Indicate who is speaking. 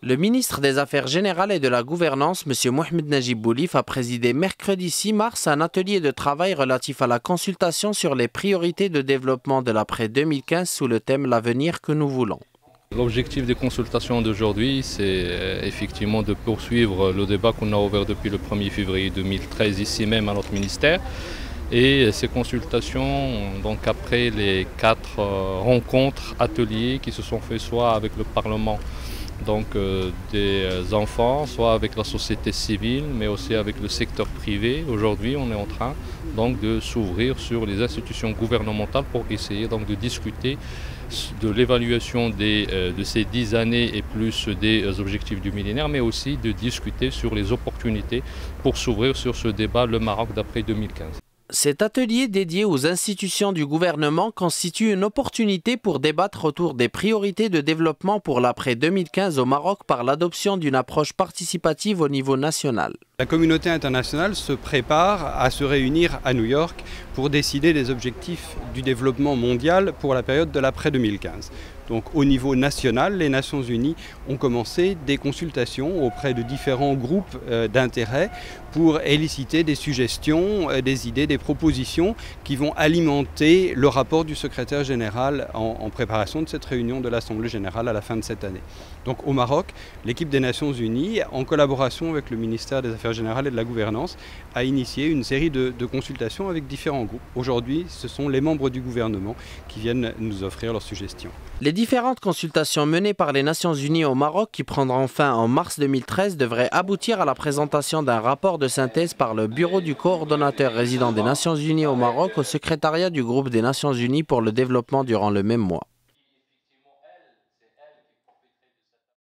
Speaker 1: Le ministre des Affaires générales et de la Gouvernance, M. Mohamed Najib Boulif, a présidé mercredi 6 mars un atelier de travail relatif à la consultation sur les priorités de développement de l'après 2015 sous le thème « L'avenir que nous voulons ».
Speaker 2: L'objectif des consultations d'aujourd'hui, c'est effectivement de poursuivre le débat qu'on a ouvert depuis le 1er février 2013 ici même à notre ministère. Et ces consultations, donc après les 4 rencontres, ateliers qui se sont faits soit avec le Parlement, donc des enfants, soit avec la société civile, mais aussi avec le secteur privé. Aujourd'hui, on est en train donc de s'ouvrir sur les institutions gouvernementales pour essayer donc de discuter de l'évaluation de ces 10 années et plus des objectifs du millénaire, mais aussi de discuter sur les opportunités pour s'ouvrir sur ce débat le Maroc d'après 2015.
Speaker 1: Cet atelier dédié aux institutions du gouvernement constitue une opportunité pour débattre autour des priorités de développement pour l'après 2015 au Maroc par l'adoption d'une approche participative au niveau national.
Speaker 3: La communauté internationale se prépare à se réunir à New York pour décider des objectifs du développement mondial pour la période de l'après 2015. Donc au niveau national, les Nations Unies ont commencé des consultations auprès de différents groupes d'intérêt pour éliciter des suggestions, des idées, des propositions qui vont alimenter le rapport du secrétaire général en préparation de cette réunion de l'Assemblée générale à la fin de cette année. Donc au Maroc, l'équipe des Nations Unies, en collaboration avec le ministère des Affaires générales et de la Gouvernance, a initié une série de consultations avec différents groupes. Aujourd'hui, ce sont les membres du gouvernement qui viennent nous offrir leurs suggestions.
Speaker 1: Les différentes consultations menées par les Nations Unies au Maroc, qui prendront fin en mars 2013, devraient aboutir à la présentation d'un rapport de synthèse par le bureau du coordonnateur résident des Nations Unies au Maroc au secrétariat du groupe des Nations Unies pour le développement durant le même mois.